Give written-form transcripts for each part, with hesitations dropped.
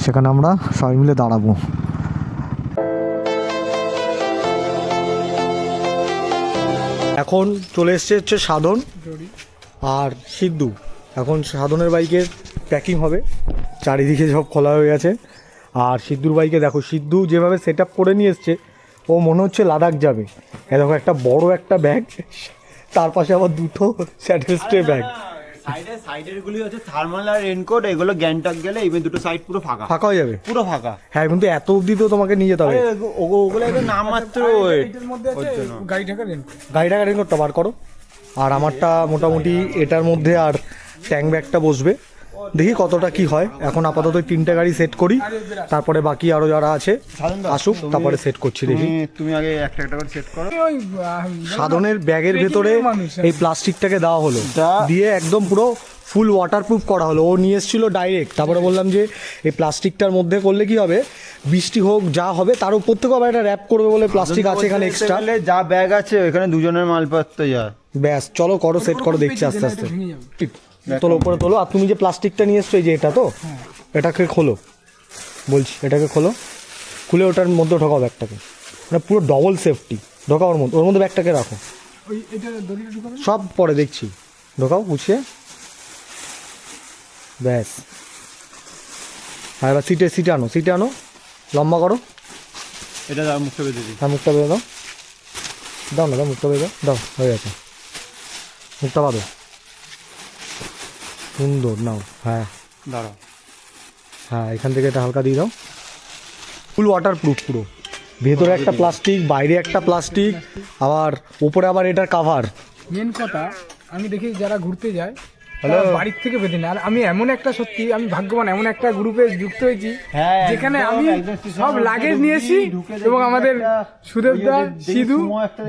সেখানে আমরা সবাই মিলে দাঁড়াবো। এখন চলে এসছে হচ্ছে সাধন আর সিদ্ধু। এখন সাধনের বাইকের প্যাকিং হবে, চারিদিকে সব খোলা হয়ে গেছে। আর সিদ্ধুর বাইকে দেখো, সিদ্ধু যেভাবে সেট আপ করে নিয়ে এসছে ও মনে হচ্ছে লাদাখ যাবে। দেখো একটা বড় একটা ব্যাগ, তার পাশে আবার দুটো স্যাডেল স্টে ব্যাগ। সাইডের গুলি হচ্ছে থার্মাল আর রেনকোট, এগুলো গ্যাংটক গেলে এই দুটো সাইড পুরো ফাঁকা ফাঁকা হয়ে যাবে, পুরো ফাঁকা। হ্যাঁ, কিন্তু এত অবধি তো তোমাকে নিয়ে যেতে হবে। ওগুলো একটু নাম মাত্র গাড়ি ঢাকা রেনকোটটা বার করো। আর আমারটা মোটামুটি এটার মধ্যে আর ট্যাঙ্ক ব্যাগটা বসবে। দেখি কতটা কি হয়। এখন আপাতত 3টে গাড়ি সেট করি, তারপরে বাকি আরো যারা আছে আসুক, তারপরে সেট করছি। দেখি তুমি আগে একটা একটা করে সেট করো। সাধনের ব্যাগের ভেতরে এই প্লাস্টিকটাকে দেওয়া হলো, দিয়ে একদম পুরো ফুল ওয়াটারপ্রুফ করা হলো। ও নিয়ে এসেছিল ডাইরেক্ট, তারপরে বললাম যে এই প্লাস্টিকটার মধ্যে করলে কি হবে, বৃষ্টি হোক যা হবে তার উপর থেকে আবার একটা র্যাপ করবে বলে প্লাস্টিক আছে এখানে এক্সট্রা। যা ব্যাগ আছে এখানে দুজনের মালপত্র যায়। ব্যাস চলো করো, সেট করো, দেখছি আস্তে আস্তে। তোলো উপরে তোলো। আর তুমি যে প্লাস্টিকটা নিয়ে এসছো, এই যে এটা তো, এটাকে খোলো বলছি, এটাকে খোলো, খুলে ওটার মধ্যে ঢোকাও ব্যাগটাকে। মানে পুরো ডবল সেফটি। ঢোকাও ওর মধ্যে ব্যাগটাকে রাখো, সব পরে দেখছি। ঢোকাও গুছিয়ে, ব্যাস। হ্যাঁ, এবার সিটে আনো, লম্বা করো। এটা মুখটা বেঁধে দিই। হ্যাঁ, মুখটা বেঁধে দাও। দাও, মুখটা বেঁধে দাও, হয়ে গেছে। মুখটা বাঁধো, সুন্দর। নাও, হ্যাঁ দাঁড়াও, হ্যাঁ, এখান থেকে এটা হালকা দিয়ে দাও। ফুল ওয়াটারপ্রুফ পুরো, ভেতরে একটা প্লাস্টিক, বাইরে একটা প্লাস্টিক, আবার উপরে আবার এটার কাভার। মেন কথা, আমি দেখি যারা ঘুরতে যায় বাড়ির থেকে বেঁধে না। আর আমি এমন একটা, সত্যি আমি ভাগ্যবান, এমন একটা গ্রুপে যুক্ত হয়েছি যেখানে আমি সব লাগেজ নিয়েছি এবং আমাদের সুদেবদা সিধু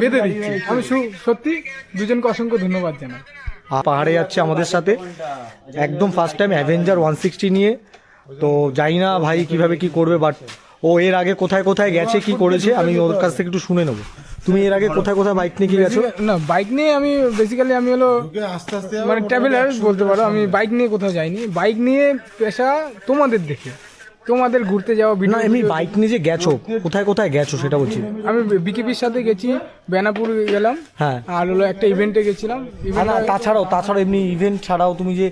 বেঁধে দিচ্ছি। আমি সত্যি দুজনকে অসংখ্য ধন্যবাদ জানাই। পাহাড়ে যাচ্ছে আমাদের সাথে, একদম ফার্স্ট টাইম অ্যাভেঞ্জার 160 নিয়ে। তো জানি না ভাই কিভাবে কি করবে, বাট ও এর আগে কোথায় কোথায় গেছে, কি করেছে, আমি ওর কাছ থেকে একটু শুনে নেবো। তুমি এর আগে কোথায় কোথায় বাইক নিয়ে কি গেছো? না, বাইক নিয়ে আমি বেসিক্যালি আমি হলো মানে ট্রাভেলার বলতে পারো। আমি বাইক নিয়ে কোথাও যাইনি। বাইক নিয়ে পেশা তোমাদের দেখে, তোমাদের ঘুরতে যাওয়া না, এমনি বাইক নিয়ে যে গেছো, কোথায় কোথায় গেছো সেটা বলছি। আমি বিকেপির সাথে গেছি, বেনাপুর গেলাম, হ্যাঁ, আর হলো একটা ইভেন্টে গেছিলাম। না তাছাড়াও এমনি ইভেন্ট ছাড়াও তুমি যে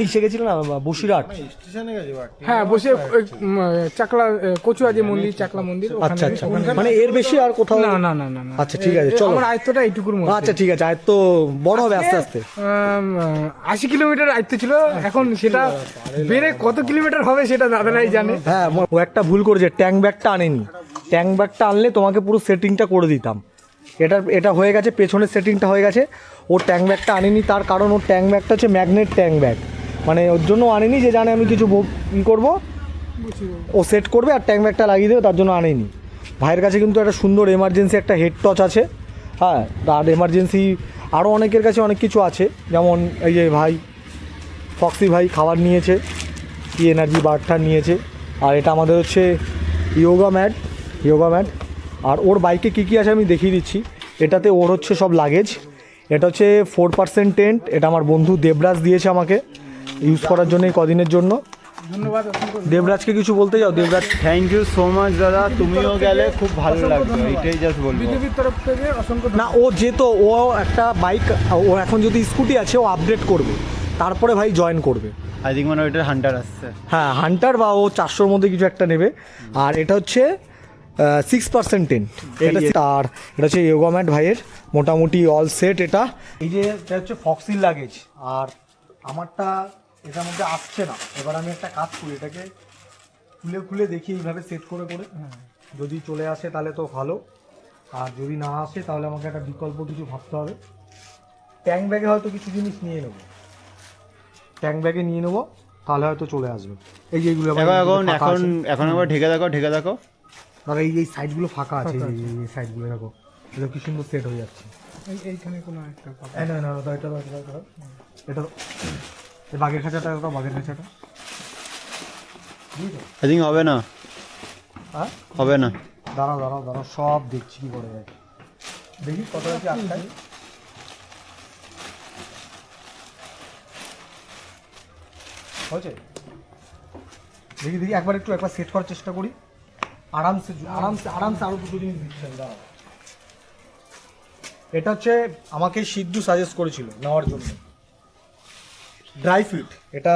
ইসে গেছিলে না, বসিরহাট? হ্যাঁ, বসে চাকলা কচুয়া যে মন্দির, চাকলা মন্দির। আচ্ছা, মানে এর বেশি আর কোথাও? না না না না। আচ্ছা, ঠিক আছে, চলো। আমার আয়ত্তটা এইটুকুর মধ্যে। আচ্ছা, ঠিক আছে, আয়ত্ত বড় হবে আস্তে আস্তে। 80 কিলোমিটার আয়ত্ত ছিল, এখন সেটা বেড়ে কত কিলোমিটার হবে সেটা দাদারাই জানে। হ্যাঁ, ও একটা ভুল করেছে, ট্যাঙ্ক ব্যাগটা আনেনি। ট্যাঙ্ক ব্যাগটা আনলে তোমাকে পুরো সেটিংটা করে দিতাম। এটা হয়ে গেছে, পেছনের সেটিংটা হয়ে গেছে। ও ট্যাঙ্ক ব্যাগটা আনেনি, তার কারণ ওর ট্যাঙ্ক ব্যাগটা হচ্ছে ম্যাগনেট ট্যাঙ্ক ব্যাগ। মানে ওর জন্য আনেনি যে জানে আমি কিছু ই করবো, ও সেট করবে আর ট্যাঙ্ক ব্যাগটা লাগিয়ে দেবে, তার জন্য আনেনি। ভাইয়ের কাছে কিন্তু একটা সুন্দর এমার্জেন্সি একটা হেড টর্চ আছে। হ্যাঁ, আর এমার্জেন্সি আরও অনেকের কাছে অনেক কিছু আছে, যেমন এই যে ভাই ফক্সি ভাই খাবার নিয়েছে, কি এনার্জি বারটা নিয়েছে। আর এটা আমাদের হচ্ছে ইয়োগা ম্যাট। আর ওর বাইকে কী কী আছে আমি দেখিয়ে দিচ্ছি। এটাতে ওর হচ্ছে সব লাগেজ। এটা হচ্ছে 4% টেন্ট, এটা আমার বন্ধু দেবরাজ দিয়েছে আমাকে ইউজ করার জন্য, এই কদিনের জন্য। ধন্যবাদ। দেবরাজকে কিছু বলতে যাও? Devraj, thank you so much দাদা, তুমিও গেলে খুব ভালো লাগবে, এটাই জাস্ট বলবো। বিজেপির তরফ থেকে অসংখ্য না, ও যেত, ও একটা বাইক, ও এখন যদি স্কুটি আছে ও আপডেট করবে, তারপরে ভাই জয়েন করবে। আই থিঙ্ক মানে ওইটার হান্টার আসছে। হ্যাঁ, হান্টার বা ও 400-র মধ্যে কিছু একটা নেবে। আর এটা হচ্ছে 6% টেন্ট। আর এটা হচ্ছে ইয়োগা ম্যাট ভাইয়ের, মোটামুটি অল সেট। এটা এই যে এটা হচ্ছে ফক্সির লাগেজ। আর আমারটা এটার মধ্যে আসছে না। এবার আমি একটা কাজ করি, এটাকে খুলে দেখি এইভাবে সেট করে। যদি চলে আসে তাহলে তো ভালো, আর যদি না আসে তাহলে আমাকে একটা বিকল্প কিছু ভাবতে হবে। ট্যাঙ্ক ব্যাগে হয়তো কিছু জিনিস নিয়ে নেবো, তাহলে হয়তো চলে আসবে। এই যে এইগুলো এখন আবার ঢেকে দেখো। দাদা, এই সাইডগুলো ফাঁকা আছে, এই সাইডগুলো দেখো, এটা কি সুন্দর সেট হয়ে যাচ্ছে। এইখানে কোনো একটা না, এটা বাঘের খাঁচাটা, আই থিঙ্ক হবে না। হ্যাঁ, হবে না। দাঁড়াও, সব দেখছি কি করে যায়। দেখি কতটা কি আটকায়। হয়েছে, দেখি একবার সেট করার চেষ্টা করি। আরামসে আরো দুটো জিনিস দিচ্ছেন। দাঁড়াও, এটা হচ্ছে আমাকে সিদ্ধু সাজেস্ট করেছিল নেওয়ার জন্য, ড্রাই ফিট। এটা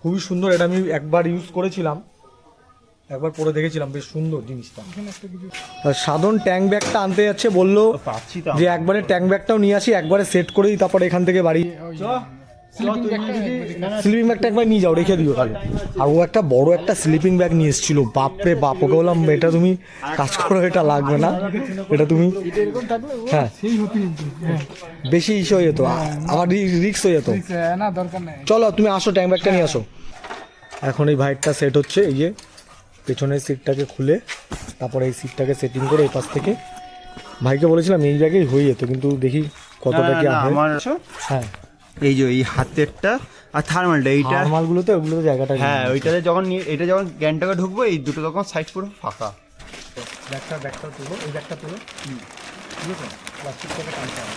খুবই সুন্দর, এটা আমি একবার ইউজ করেছিলাম, একবার পরে দেখেছিলাম, বেশ সুন্দর জিনিসটা। সাধারণ ট্যাঙ্ক ব্যাগটা আনতে যাচ্ছে, বললো যে একবারে ট্যাঙ্ক ব্যাগটাও নিয়ে আসি, একবারে সেট করেই তারপর এখান থেকে বাড়ি স্লিপিং ব্যাগটা একবার নিয়ে যাও, রেখে দিও তাহলে। আর ও একটা বড় একটা স্লিপিং ব্যাগ নিয়ে এসেছিল, বাপরে বাপ, ওকে বললাম এটা তুমি কাজ করো, এটা লাগবে না, এটা তুমি, হ্যাঁ বেশি ইস্যু হয়ে যেত, আবার রিস্ক হয়ে যেত। না দরকার নেই, চলো তুমি আসো, ট্যাঙ্ক ব্যাগটা নিয়ে আসো। এখন এই ভাইটটা সেট হচ্ছে, এই যে পেছনের সিটটাকে খুলে তারপরে এই সিটটাকে সেটিং করে এই পাশ থেকে। ভাইকে বলেছিলাম এই জায়গায় হয়ে যেত, কিন্তু দেখি কতটা কি হয়। হ্যাঁ এই যে এই হাতেরটা আর থার্মালটা, এইটা থার্মালগুলোতে ওগুলোতে জায়গাটা, হ্যাঁ ওইটাতে যখন এটা যখন গ্যাংটকে ঢুকবো, এই দুটো তখন সাইড পুরো ফাঁকা। ব্যাগটা তুলো, এই ব্যাগটা তুলো, ঠিক আছে, প্লাস্টিক থেকে টানতে হবে।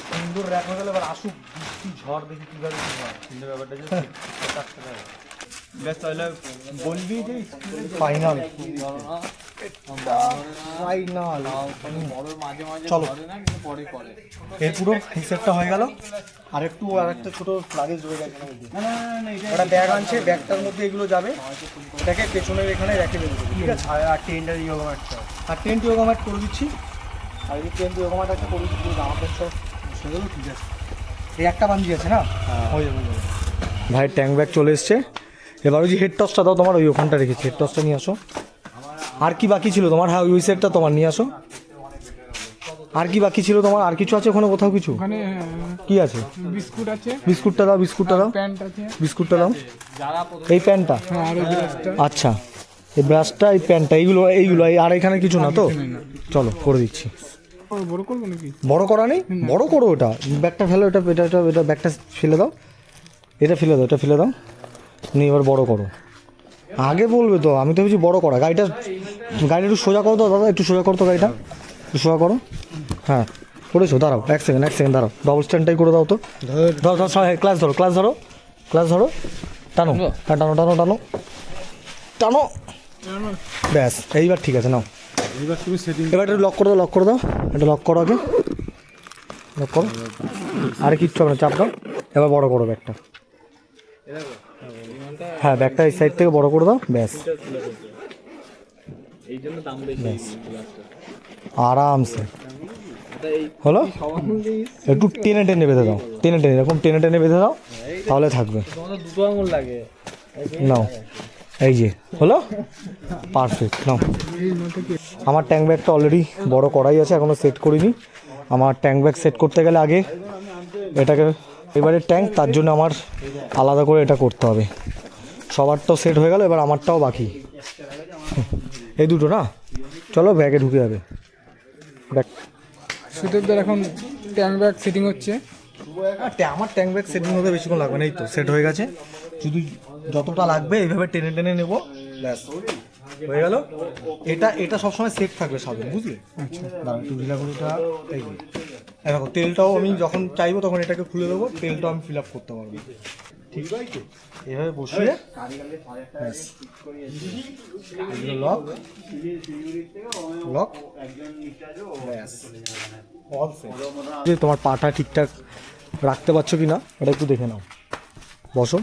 সুন্দর র্যাক হয়ে গেলে এবার আসুক বৃষ্টি ঝড়, দেখি কীভাবে কী হয়। সুন্দর ব্যাপারটা যে ব্যাস, তাহলে বলবি যে ফাইনাল চলো, এই পুরো হিসেবটা হয়ে গেল। আর একটা ছোট লাগেজ রয়ে গেছে, ওটা ব্যাগ আনছে, ব্যাগটার মধ্যে এগুলো যাবে, এটাকে পেছনের এখানে রেখে দেবো, ঠিক আছে। আর টেন্টার ইয়োগা ম্যাটটা, আর টেন্ট ইয়োগা ম্যাট করে দিচ্ছি, আর এই টেন্ট ইয়োগা ম্যাট একটা করে দিচ্ছি, আমাদের সব সেগুলো ঠিক আছে। এই একটা বাঞ্জি আছে না, হয়ে যাবে। ভাই ট্যাঙ্ক ব্যাগ চলে এসছে, এবার ওই যে হেড টসটা দাও, তোমার ওই ওখানটা রেখেছি, হেড টসটা নিয়ে আসো। আর কি বাকি ছিল তোমার? হ্যাঁ ওই সেটটা তোমার নিয়ে আসো। আর কি বাকি ছিল তোমার? আর কিছু আছে ওখানে কোথাও কিছু? ওখানে কি আছে? বিস্কুট আছে, বিস্কুটটা দাও, বিস্কুটটা দাও, প্যান্ট আছে, বিস্কুটটা দাও, এই প্যান্টটা, আর ওই ব্রাশটা। আচ্ছা এই ব্রাশটা, এই প্যান্টটা, এইগুলো আর এখানে কিছু না তো? চলো করে দিচ্ছি। বড় করবো নাকি? বড় করা নেই, বড় করো ওটা, ব্যাগটা ফেলো, এটা ব্যাগটা ফেলে দাও, এটা ফেলে দাও, এটা ফেলে দাও, নিয়ে এবার বড় করো। আগে বলবে তো, আমি তো ভেবেছি বড় করা। গাড়িটা একটু সোজা করো তো দাদা, একটু সোজা করো তো গাড়িটা, একটু সোজা করো। হ্যাঁ করেছো, দাঁড়াও এক সেকেন্ড দাঁড়াও, ডবল স্ট্যান্ডটাই করে দাও তো। ধরো ক্লাস ধরো, টানো, হ্যাঁ টানো, ব্যাস এইবার ঠিক আছে। নাও এবার একটু লক করে দাও, এটা লক করো আগে, লক করো, আরে কিচ্ছু হবে না, চাপ দাও। এবার বড় করো ব্যাগটা, হ্যাঁ ব্যাগটা এই সাইড থেকে বড় করে দাও, ব্যাস আরামসে হলো। একটু টেনে বেঁধে দাও, এরকম টেনে বেঁধে দাও, তাহলে থাকবে। দুটো আঙুল লাগে, নাও এই যে হলো, পারফেক্ট। নাও আমার ট্যাঙ্ক ব্যাগটা অলরেডি বড় করাই আছে, এখনও সেট করিনি। আমার ট্যাঙ্ক ব্যাগ সেট করতে গেলে আগে এটাকে, এবারে ট্যাঙ্ক, তার জন্য আমার আলাদা করে এটা করতে হবে। সবারটাও সেট হয়ে গেল, এবার আমারটাও বাকি, এই দুটো না। চলো ব্যাগে ঢুকে যাবে ব্যাগ। সুতোরদের এখন ট্যাঙ্ক ব্যাগ সেটিং হচ্ছে। আমার ট্যাঙ্ক ব্যাগ সেটিং হতে বেশিক্ষণ লাগবে না, এই তো সেট হয়ে গেছে। শুধু যতটা লাগবে এইভাবে টেনে নেবো, ব্যাস হয়ে গেল। এটা সবসময় সেট থাকবে সামনে, বুঝলে? দাঁড়াও একটু ঢিলা করে, এটা এই দেখো, তেলটাও আমি যখন চাইবো তখন এটাকে খুলে দেবো, তেলটাও আমি ফিল আপ করতে পারবো, ঠিক আছে? এভাবে বসিয়ে ব্যাস, লক ব্যাস, অল সেট। যে তোমার পাটা ঠিকঠাক রাখতে পারছো কি না এটা একটু দেখে নাও, বসো।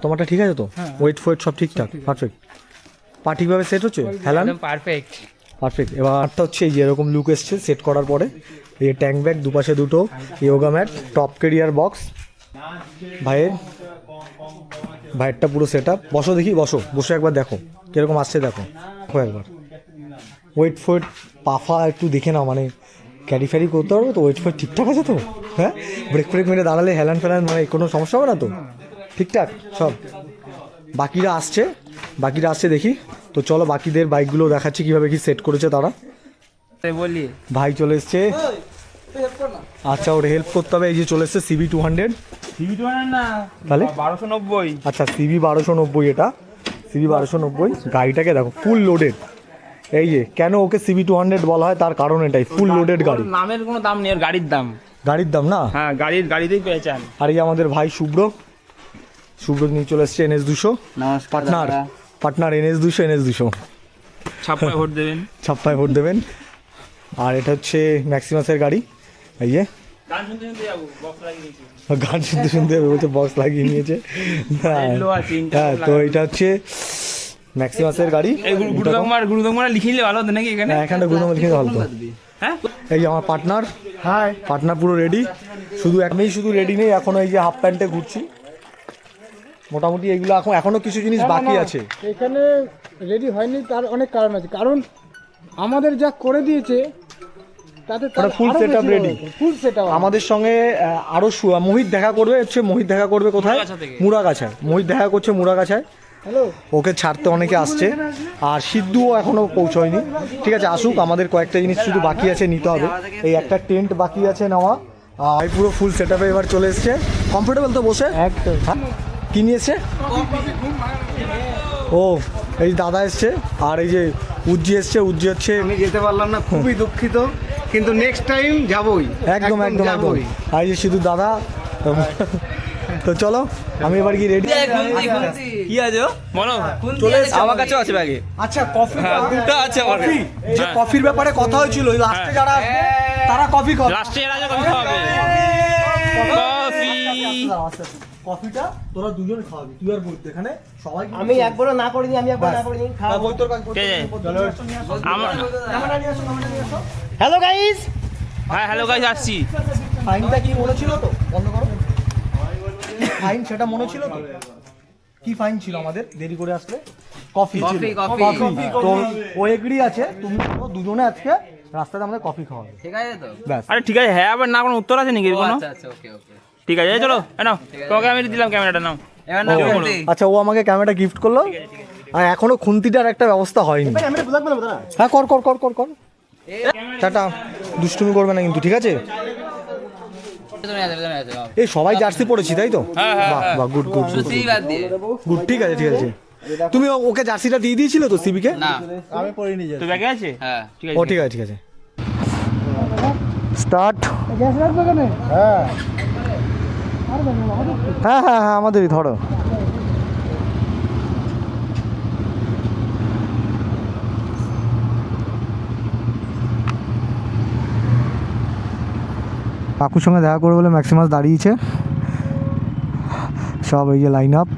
তোমারটা ঠিক আছে তো? ওয়েট সব ঠিকঠাক, পারফেক্ট, পা ঠিকভাবে সেট হচ্ছে? হেলান পারফেক্ট। এবারটা হচ্ছে এই যে এরকম লুক এসছে সেট করার পরে। এই ট্যাঙ্ক ব্যাগ, দুপাশে দুটো yoga mat, top carrier box, ভাইয়েরটা পুরো সেট আপ। বসো দেখি, বসে একবার দেখো কীরকম আসছে, দেখো একবার। ওয়েট পাফা একটু দেখে নাও, মানে ক্যারি ফ্যারি করতে পারবো তো? ওয়েট ঠিকঠাক আছে তো? হ্যাঁ ব্রেক মেরে দাঁড়ালে হেলান ফেলান মানে কোনো সমস্যা হবে না তো? ঠিকঠাক সব। বাকিরা আসছে দেখি তো, চলো বাকিদের বাইকগুলো দেখাচ্ছি কীভাবে কি সেট করেছে তারা। বলি ভাই চলে এসছে, আচ্ছা ওর হেল্প করতে হবে। এই যে চলে এসছে CB 200, না তাহলে 1290, আচ্ছা CB 1290, এটা CB 1290। গাড়িটাকে দেখো ফুল লোডেড। এই যে কেন ওকে CB 200 বলা হয় তার কারণ এটাই, ফুল লোডেড গাড়ি। নামের কোনো দাম নেই, গাড়ির দাম গাড়ির দাম না? হ্যাঁ গাড়িতেই পেয়েছেন। আর এই আমাদের ভাই শুভ্র নিয়ে চলে এসছে NS200 পার্টনার NS200 ছাপ্পায় ভোট দেবেন। ছাপ্পায় ভোট দেবেন। আর এটা হচ্ছে ম্যাক্সিমাসের গাড়ি, এই যে গান শুনতে শুনতে যাবো, বক্স লাগিয়ে নিয়েছি। গান শুনতে বলছে বক্স লাগিয়ে নিয়েছে। হ্যাঁ তো এটা হচ্ছে ম্যাক্সিমাসের গাড়ি। এই গুরুদংমার লিখে নিলে ভালো হতো নাকি এখানে? হ্যাঁ এখানে গুরুদংমার লিখে ভালো। হ্যাঁ এই যে আমার পার্টনার, পার্টনার পুরো রেডি, আমি শুধু রেডি নেই এখনো, এই যে হাফ প্যান্টে ঘুরছি মোটামুটি। এইগুলো এখনো কিছু জিনিস বাকি আছে এখানে তার হয়নি, তার অনেক কারণ আছে। কারণ আমাদের যা করে দিয়েছে তাতে ফুল সেটআপ রেডি। আমাদের সঙ্গে আরো মোহিত দেখা করবে, মোহিত দেখা করবে কোথায়? মুড়াগাছায়। মোহিত দেখা করছে মুড়াগাছায়। হ্যালো, ওকে ছাড়তে অনেকে আসছে, আর সিদ্ধুও এখনো পৌঁছয়নি। ঠিক আছে, আসুক, আমাদের কয়েকটা জিনিস শুধু বাকি আছে নিতে হবে। এই একটা টেন্ট বাকি আছে নেওয়া। আর পুরো ফুল সেটআপে এবার চলে এসছে। কমফোর্টেবল তো বসে? একদম। হ্যাঁ, কি নিয়ে এসছে? ও এই দাদা এসছে, আর এই যে উজ্জি এসছে। উজ্জি হচ্ছে, আমি যেতে পারলাম না, খুবই দুঃখিত, কিন্তু নেক্সট টাইম যাবই। একদম। আর এই যে শুধু দাদা। তো চলো, আমি এবার কি রেডি? কি আছে বলো? চলে এসছে আমার কাছেও আছে ব্যাগে। আচ্ছা, কফি দুটো আছে আমার কাছে। যে কফির ব্যাপারে কথা হয়েছিল, লাস্টে যারা তারা কফি খাবে। লাস্টে এরা যে কফি খাবে, কফিটা তোরা দুজন খাওয়াবি, তুই আর বলতে এখানে সবাই। আমি একবারও না করিনি, খাবো। Hello guys. হ্যাঁ হ্যালো গাইস, আসছি। ফাইনটা কি মনে ছিল তো? বন্ধ করো। ফাইন সেটা মনে ছিল তো? কি ফাইন ছিল আমাদের দেরি করে আসলে? কফি। তো ও এগ্রি আছে, তুমি দুজনে আজকে রাস্তাতে আমাদের কফি খাওয়াবে, ঠিক আছে তো? ব্যাস। আরে ঠিক আছে, হ্যাঁ আবার না কোনো উত্তর আছে নাকি কোনো? আচ্ছা ওকে ঠিক আছে, চলো নাও, তোমাকে আমি দিলাম ক্যামেরাটা, নাও। আচ্ছা, ও আমাকে ক্যামেরাটা গিফট করলো, আর এখনো খুন্তিটার একটা ব্যবস্থা হয়নি। হ্যাঁ, কর। টাটা, দুষ্টুমি করবে না কিন্তু, ঠিক আছে? এই সবাই জার্সি পরেছি তাই তো? বাহ, গুড। ঠিক আছে। তুমি ওকে জার্সিটা দিয়ে দিয়েছিলে তো সিবিকে? আমি পড়িনি। তো ব্যাগে আছে? হ্যাঁ ঠিক আছে। ও ঠিক আছে। স্টার্ট। গ্যাস রাখবে কেন? হ্যাঁ, আমাদেরই ধরো। কাকুর সঙ্গে দেখা করে বলে ম্যাক্সিমাস দাঁড়িয়েছে সব, এই যে লাইন আপ।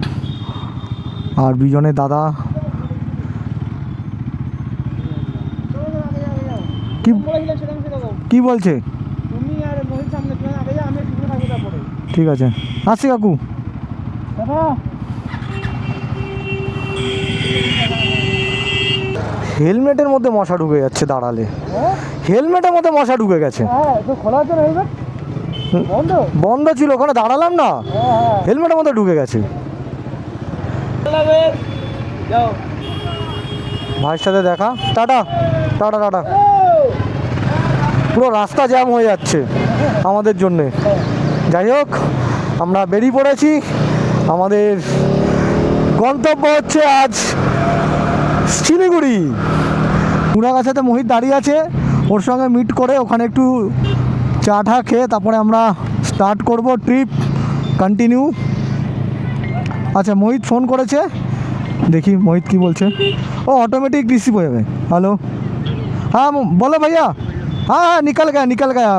আর বিজনের দাদা কি বলছে? ঠিক আছে, আসছি কাকু। হেলমেটের মধ্যে মশা ঢুকে যাচ্ছে দাঁড়ালে। হেলমেটের মধ্যে মশা ঢুকে গেছে। বন্ধ ছিল, ওখানে দাঁড়ালাম না, হেলমেটের মধ্যে ঢুকে গেছে। ভাইয়ের সাথে দেখা। টাটা। পুরো রাস্তা জ্যাম হয়ে যাচ্ছে আমাদের জন্যে। যাই হোক, আমরা বেরিয়ে পড়েছি। আমাদের গন্তব্য হচ্ছে আজ শিলিগুড়ি। মুড়াগাছাতে মোহিত দাঁড়িয়ে আছে, ওর সঙ্গে মিট করে ওখানে একটু চা টা খেয়ে তারপরে আমরা স্টার্ট করব ট্রিপ কন্টিনিউ। আচ্ছা, মোহিত ফোন করেছে, দেখি মোহিত কি বলছে। ও ऑटोमेटिक रिसीव हो जाए। हेलो, हाँ बोलो भैया। हाँ निकल गया।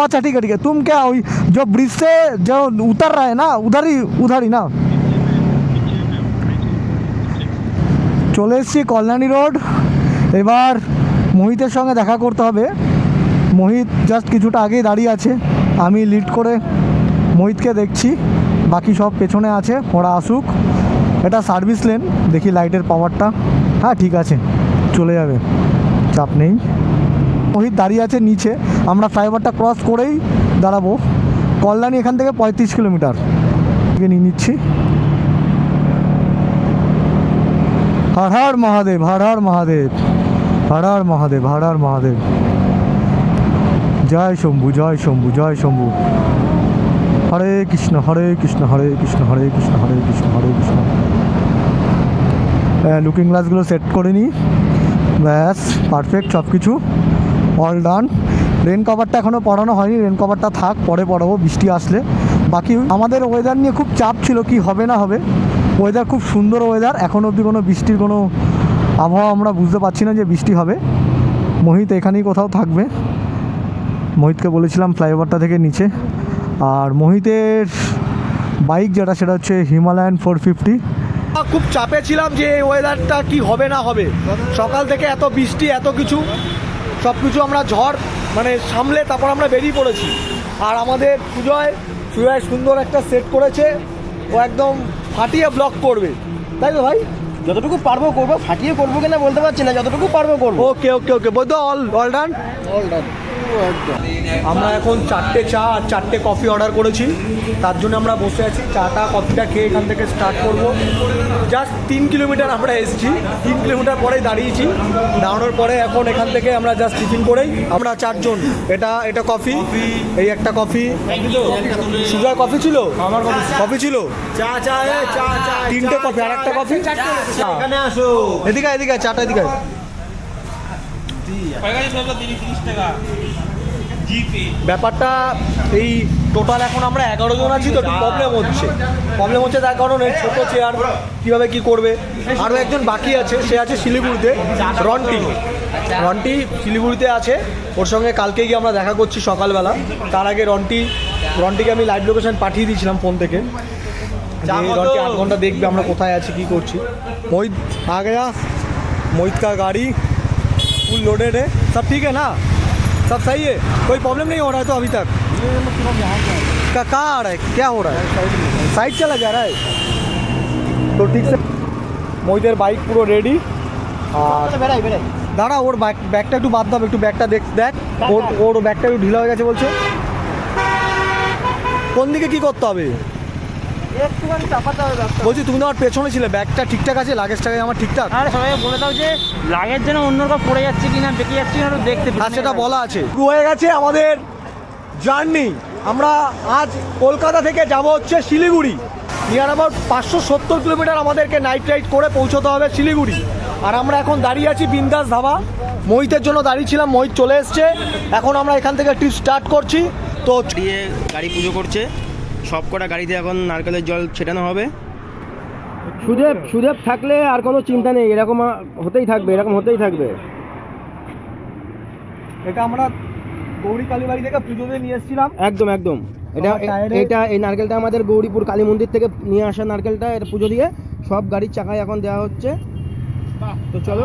अच्छा ठीक है। तुम क्या जो ब्रिज से जो उतर रहा है ना, उधर ही ना। চলে এসেছি কল্যাণী রোড। এবার মোহিতের সঙ্গে দেখা করতে হবে। মোহিত জাস্ট কিছুটা আগেই দাঁড়িয়ে আছে, আমি লিড করে মোহিতকে দেখছি, বাকি সব পেছনে আছে, ওরা আসুক। এটা সার্ভিস লেন, দেখি লাইটের পাওয়ারটা। হ্যাঁ ঠিক আছে, চলে যাবে, চাপ নেই। মোহিত দাঁড়িয়ে আছে নিচে, আমরা ফ্লাইওভারটা ক্রস করেই দাঁড়াবো। কল্যাণী এখান থেকে 35 কিলোমিটার নিয়ে নিচ্ছি। হর হর মহাদেব, হর হর মহাদেব, হর হর মহাদেব, হর হর মহাদেব। জয় শম্ভু, জয় শম্ভু, জয় শম্ভু। হরে কৃষ্ণ, হরে কৃষ্ণ, হরে কৃষ্ণ, হরে কৃষ্ণ, হরে কৃষ্ণ, হরে কৃষ্ণ। লুকিং গ্লাসগুলো সেট করে নিই, ব্যাস পারফেক্ট, সব কিছু অল ডান। রেন কভারটা এখনও পরানো হয়নি, রেন কভারটা থাক, পরে পরাবো বৃষ্টি আসলে। বাকি আমাদের ওয়েদার নিয়ে খুব চাপ ছিল, কি হবে না হবে। ওয়েদার খুব সুন্দর ওয়েদার, এখনও অবধি কোনো বৃষ্টির কোনো আবহাওয়া আমরা বুঝতে পারছি না যে বৃষ্টি হবে। মোহিত এখানেই কোথাও থাকবে, মোহিতকে বলেছিলাম ফ্লাইওভারটা থেকে নিচে। আর মোহিতের বাইক যেটা সেটা হচ্ছে হিমালয়ান 450। খুব চাপে ছিলাম যে এই ওয়েদারটা কি হবে না হবে, সকাল থেকে এত বৃষ্টি এত কিছু, সব কিছু আমরা ঝড় মানে সামলে তারপর আমরা বেরিয়ে পড়েছি। আর আমাদের সুজয় সুন্দর একটা সেট করেছে, ও একদম ফাটিয়ে ব্লক করবে, তাই তো ভাই? যতটুকু পারবো করবো, ফাটিয়ে করবো কিনা বলতে পারছি না, যতটুকু পারবো করবো। ওকে ওকে ওকে বৈদ্য, অল ডান। আমরা এখন 4টে চা আর 4টে কফি অর্ডার করেছি, তার জন্য আমরা বসে আছি। চাটা কফিটা খেয়ে এখান থেকে স্টার্ট করব। জাস্ট 3 কিলোমিটার আমরা এসেছি, 3 কিলোমিটার পরেই দাঁড়িয়েছি। দাঁড়ানোর পরে এখন এখান থেকে আমরা জাস্ট টিফিন করেই আমরা 4 জন। এটা কফি, এই একটা কফি, সুজয় কফি ছিল, আমার কফি ছিল, চা চা চা চা 3টে কফি আর একটা কফি। এখানে আসো, এদিকে এদিকে চাটা এদিকে। ব্যাপারটা এই টোটাল এখন আমরা 11 জন আছি, তো একটু প্রবলেম হচ্ছে তার কারণ এই ছোটো চেয়ার কীভাবে কী করবে। আরও একজন বাকি আছে, সে আছে শিলিগুড়িতে, রন্টি শিলিগুড়িতে আছে, ওর সঙ্গে কালকে গিয়ে আমরা দেখা করছি সকালবেলা। তার আগে রন্টিকে আমি লাইভ লোকেশন পাঠিয়ে দিয়েছিলাম ফোন থেকে, রন্টি 8 ঘন্টা দেখবে আমরা কোথায় আছি কী করছি। मोहित आ गया, मोहित का गाड़ी फुल लोडेड है, सब ठीक है ना, सब सही है, कोई प्रॉब्लम नहीं हो रहा है तो अभी तक? कहाँ आ रहा है, क्या हो रहा है? साइड चला जा रहा है तो ठीक से। मोहितेर বাইক পুরো রেডি। আর দাঁড়া, ওর ব্যাগটা একটু বাদ দাও, একটু ব্যাগটা দেখ, ওর ব্যাগটা একটু ঢিলা হয়ে গেছে বলছে। কোন দিকে কি করতে হবে বলছি? তুমি তো আমার পেছনে ছিলে, ব্যাগটা ঠিকঠাক আছে, লাগেজটাকে আমার ঠিকঠাক? আরে সবাইকে বলে দাও যে লাগের যেন অন্য কাউ পড়ে যাচ্ছে কিনা, বেঁকে যাচ্ছে কিনা দেখতে। আর সেটা বলা আছে। শুরু হয়ে গেছে আমাদের জার্নি। আমরা আজ কলকাতা থেকে যাব হচ্ছে শিলিগুড়ি, নিয়ার অ্যাবাউট 570 কিলোমিটার আমাদেরকে নাইট রাইড করে পৌঁছতে হবে শিলিগুড়ি। আর আমরা এখন দাঁড়িয়ে আছি বিন্দাস ধাবা, মোহিতের জন্য দাঁড়িয়েছিলাম, মোহিত চলে এসছে। এখন আমরা এখান থেকে ট্রিপ স্টার্ট করছি। তো দিয়ে গাড়ি পুজো করছে, সব কটা গাড়িতে এখন নারকেলের জল ছেটানো হবে। সুদেব থাকলে আর কোনো চিন্তা নেই, এরকম হতেই থাকবে। এটা আমরা গৌরী কালীবাড়ি থেকে পুজো দিয়ে নিয়ে এসেছিলাম। একদম এটা এই নারকেলটা আমাদের গৌরীপুর কালী মন্দির থেকে নিয়ে আসা নারকেলটা, এটা পুজো দিয়ে সব গাড়ির চাকায় এখন দেওয়া হচ্ছে। তো চলো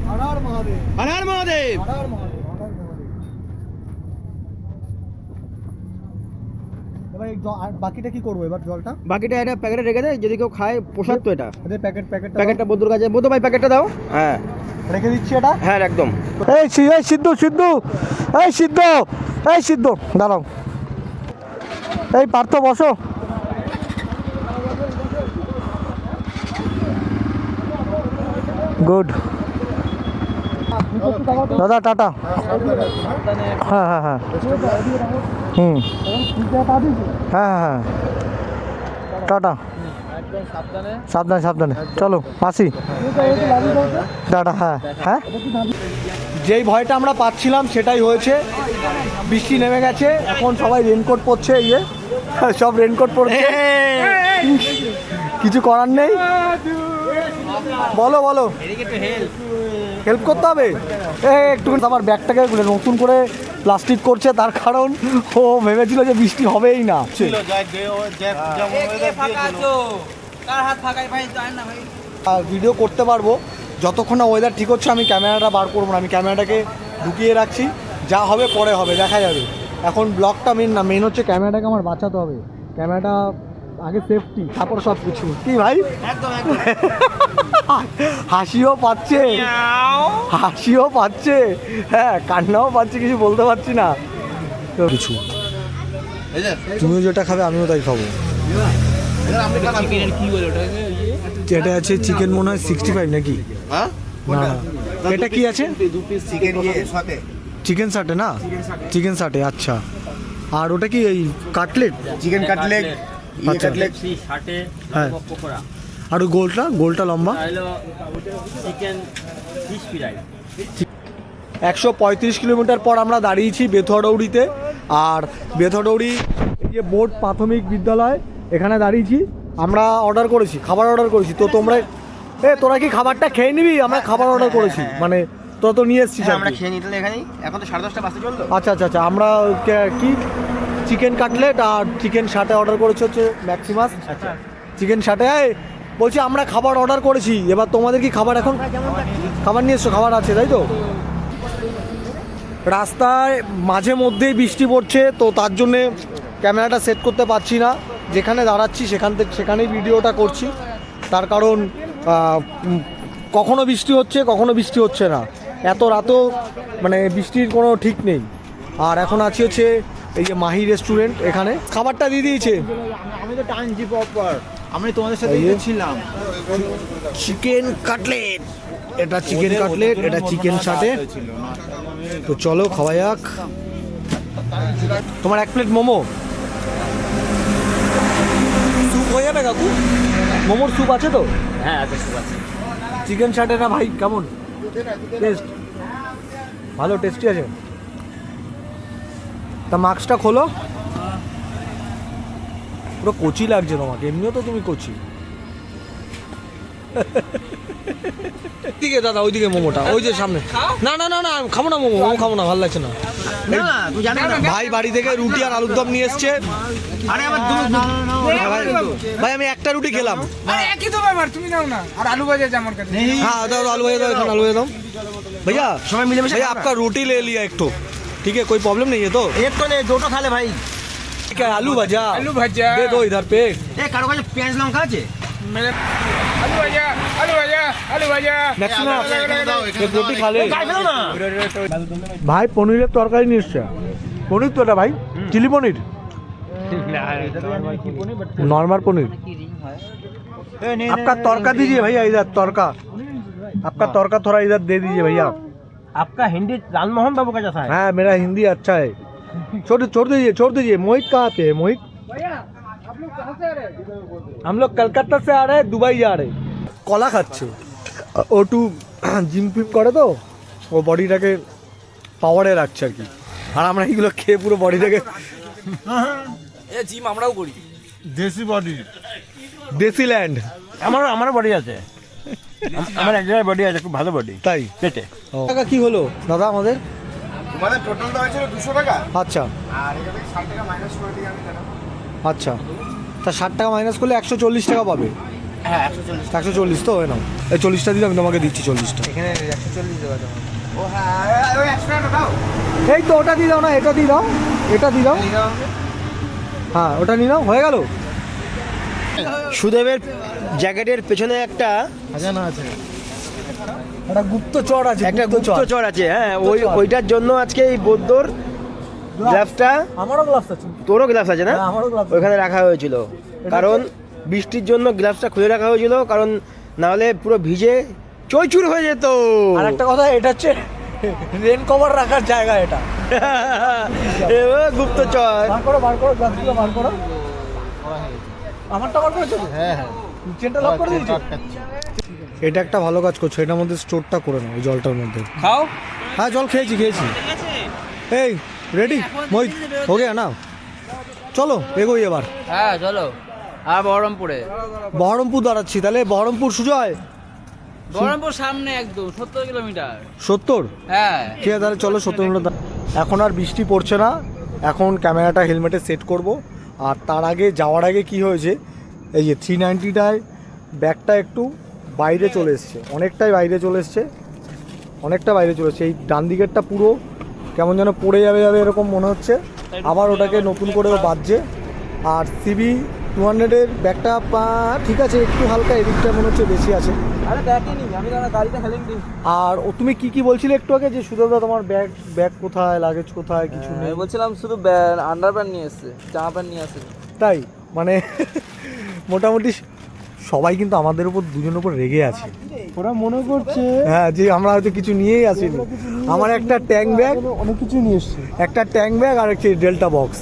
হর হর মহাদেব, হর হর মহাদেব। হর হর মহাদেব, হর হর মহাদেব। এবার আর বাকিটা কি করবো? এবার জলটা বাকিটা এটা প্যাকেটে রেখে দে, যদি কেউ খায় প্রসাদ তো এটা। প্যাকেটটা বন্ধুর কাছে, বন্ধু ভাই প্যাকেটটা দাও। হ্যাঁ রেখে দিচ্ছি এটা। হ্যাঁ একদম। এই সিদ্ধ দাঁড়াও, এই পার্থ বসো। গুড দাদা, টাটা। হ্যাঁ হ্যাঁ টাটা, সাবধানে চলো, আসি, টাটা। হ্যাঁ যেই ভয়টা আমরা পাচ্ছিলাম সেটাই হয়েছে, বৃষ্টি নেমে গেছে, এখন সবাই রেনকোট পরছে, সব রেনকোট পরছে, কিছু করার নেই। বলো হেল্প করতে হবে একটু। আমার ব্যাগটাকে নতুন করে প্লাস্টিক করছে, তার কারণ ও ভেবেছিল যে বৃষ্টি হবেই না। ভিডিও করতে পারবো যতক্ষণ না ওয়েদার ঠিক হচ্ছে, আমি ক্যামেরাটা বার করবো না, আমি ক্যামেরাটাকে ঢুকিয়ে রাখছি, যা হবে পরে হবে, দেখা যাবে। এখন ব্লগটা মেন হচ্ছে ক্যামেরাটাকে আমার বাঁচাতে হবে, ক্যামেরাটা আগে সেফটি, তারপর সব কিছু। কি ভাই, হাসিও পাচ্ছে, হ্যাঁ কান্নাও পাচ্ছে, কিছু বলতে পারছি না কিছু। তুমিও যেটা খাবে আমিও তাই খাবো। এটা আছে চিকেন, মনে হয় 65 নাকি? না এটা কি আছে? চিকেন সাটে না, চিকেন সাটে, আচ্ছা। আর ওটা কি এই কাটলেট? চিকেন কাটলেট, আচ্ছা হ্যাঁ। আর ওই গোলটা লম্বা চিকেন 135 কিলোমিটার পর আমরা দাঁড়িয়েছি বেথুয়াডৌড়িতে। আর বেথুয়াডৌড়ি যে বোর্ড প্রাথমিক বিদ্যালয় এখানে দাঁড়িয়েছি। আমরা অর্ডার করেছি, খাবার অর্ডার করেছি। তো তোরা কি খাবারটা খেয়ে নিবি? আমরা খাবার অর্ডার করেছি, মানে তোরা তো নিয়ে এসছিস। আমরা খেয়ে নিতে এখানেই, এখন তো 10:30 বাজতে চললো। আচ্ছা, আমরা কি চিকেন কাটলেট আর চিকেন শাটে অর্ডার করেছি হচ্ছে ম্যাক্সিমাস। চিকেন শাটে বলছি আমরা খাবার অর্ডার করেছি, এবার তোমাদের কি খাবার এখন খাবার নিয়ে এসছো? খাবার আছে তাই তো? রাস্তায় মাঝে মধ্যেই বৃষ্টি পড়ছে, তো তার জন্যে ক্যামেরাটা সেট করতে পারছি না। যেখানে দাঁড়াচ্ছি সেখানেই ভিডিওটা করছি। তার কারণ কখনো বৃষ্টি হচ্ছে, কখনো বৃষ্টি হচ্ছে না। এত রাতেও মানে বৃষ্টির কোনো ঠিক নেই। আর এখন আছি হচ্ছে এই যে মাহি রেস্টুরেন্ট, এখানে খাবারটা দিয়ে দিয়েছে। আমি তো টানছি প্রপার, আমি তোমাদের সাথে ছিলাম। চিকেন কাটলেট, এটা চিকেন কাটলেট, এটা চিকেন শাটে। তো চলো খাওয়া যাক। তোমার 1 প্লেট মোমো স্যুপ হয়ে যাবে কাকু? মোমোর স্যুপ আছে তো? হ্যাঁ আছে, ঠিক আছে। চিকেন শাটে না ভাই কেমন টেস্ট? ভালো টেস্টি আছে। তা মাস্কটা খোলো, পুরো কচি লাগছে তোমাকে, এমনিও তো তুমি কচি। দিকে দাদা ওইদিকে মোমোটা, ওই যে সামনে। না খাবো না মোমো, খাবো না, ভালো লাগছে না। ভাই বাড়ি থেকে রুটি আর আলুর দম নিয়ে এসছে। ভাই আমি একটা রুটি খেলাম। আরে একই তো ব্যাপার, তুমি নাও না। আর আলু ভাজা আছে আমার কাছে। हाँ दाओ आलू भैया दाओ, आलू भैया दाओ भैया। সবাই মিলে भैया आपका रोटी ले लिया एक तो, ठीक है, कोई प्रॉब्लम नहीं है तो? এক তো নেই, দুটো খালে ভাই। ठीक है, आलू भजा आलू भजा दे दो इधर पे। এ কারো কাছে পেঁয়াজ লঙ্কা আছে? मेरे आलू भजा, आलू भजा, आलू भजा। मैक्सिमम एक रोटी खा ले भाई। पनीर तरकारी নিয়ে এসছে। पनीर तो এটা भाई चिली पनीर, नॉर्मल पनीर। आपका तड़का दीजिए भैया, इधर तड़का, आपका तड़का थोड़ा इधर दे दीजिए भैया। आपका हिंदी लालमोहन बाबू का जैसा है। हाँ मेरा हिंदी अच्छा है। छोड़ दीजिए। मोहित कहाँ पे है? मोहित आप लोग कहाँ से आ रहे हैं? हम लोग कलकत्ता से आ रहे हैं, दुबई जा रहे हैं। কলা খাচ্ছে ও, একটু জিম ফিম করে তো, ও বডিটাকে পাওয়ারে রাখছে আর কি। আর আমরা এইগুলো খেয়ে পুরো বডিটাকে জিম আমরাও করি। দেশি বডি, দেশি ল্যান্ড। আমারও বডি আছে, আমার এক জায়গায় বডি আছে, খুব ভালো বডি তাই পেটে। টাকা কি হলো দাদা আমাদের? তোমাদের টোটাল দেওয়া ছিল 200 টাকা, আচ্ছা আর এটা থেকে 60 টাকা মাইনাস করে দিই আমি। আচ্ছা, তা 60 টাকা মাইনাস করলে 140 টাকা পাবে। হ্যাঁ 140। 140 তো হয়ে নাও। এই 40টা দিলে আমি তোমাকে দিচ্ছি 40টা। এখানে 140 দেওয়া যাবে। ও হ্যাঁ, ওই 100 টাকা দাও। এই তো ওটা দিয়ে দাও না, এটা দিয়ে দাও, এটা দিয়ে দাও। হ্যাঁ ওটা নিয়ে নাও, হয়ে গেল। সুদেবের জ্যাকেটের পেছনে একটা খাজানা আছে, একটা গুপ্তচর আছে, একটা গুপ্তচর আছে। হ্যাঁ ওইটার জন্য আজকে এই বৌদ্ধর গ্লাভসটা, আমারও গ্লাভস আছে। তোরও গ্লাভস আছে না? হ্যাঁ, আমারও গ্লাভস ওইখানে রাখা হয়েছিল, কারণ বৃষ্টির জন্য গ্লাভসটা খুলে রাখা হয়েছিল, কারণ না হলে পুরো ভিজে চৈচুর হয়ে যেত। আর একটা কথা, এটা হচ্ছে রেন কভার রাখার জায়গা। এটা গুপ্তচর। বার করো গ্লাভসগুলো বার করো। আমারটা বার করেছো? হ্যাঁ চেনটা লক করে দিয়েছো। এটা একটা ভালো কাজ করছো, এটার মধ্যে স্টোরটা করে নাও, ওই জলটার মধ্যে খাও। হ্যাঁ জল খেয়েছি। এই রেডি মোহিত, हो गया না? চলো এগোই এবার। হ্যাঁ চলো। আর বহরমপুর দাঁড়াচ্ছি, তাহলে বহরমপুর সুজয় বহরমপুর সামনে একদম 70 কিলোমিটার। 70? হ্যাঁ ঠিক আছে তাহলে চলো 70 মিনিট। এখন আর বৃষ্টি পড়ছে না, এখন ক্যামেরাটা হেলমেটে সেট করব। আর তার আগে যাওয়ার আগে কি হয়েছে, এই যে 390টায় ব্যাগটা একটু বাইরে চলে এসছে, অনেকটাই বাইরে চলে এসছে, এই ডান দিকেরটা পুরো কেমন যেন পড়ে যাবে এরকম মনে হচ্ছে। আবার ওটাকে নতুন করেও বাজছে। আর সিবি 200-এর ব্যাগটা ঠিক আছে, একটু হালকা এদিকটা মনে হচ্ছে বেশি আছে। আরে দেখেনি আমি, গাড়িটা হেলিং দিই। আর তুমি কি বলছিলে একটু আগে, যে সুদেবদা তোমার ব্যাগ কোথায়, লাগেজ কোথায়, কিছু নেই? বলছিলাম শুধু আন্ডারপ্যান্ট নিয়ে এসছে, জামা প্যান্ট নিয়ে আসে। তাই মানে মোটামুটি সবাই কিন্তু আমাদের উপর, দুজনের উপর রেগে আছে। ওরা মনে করছে হ্যাঁ যে আমরা হয়তো কিছু নিয়েই আসিনি। আমার একটা ট্যাঙ্ক ব্যাগ, অনেক কিছু নিয়ে এসছে। একটা ট্যাঙ্ক ব্যাগ আর একটা ডেল্টা বক্স,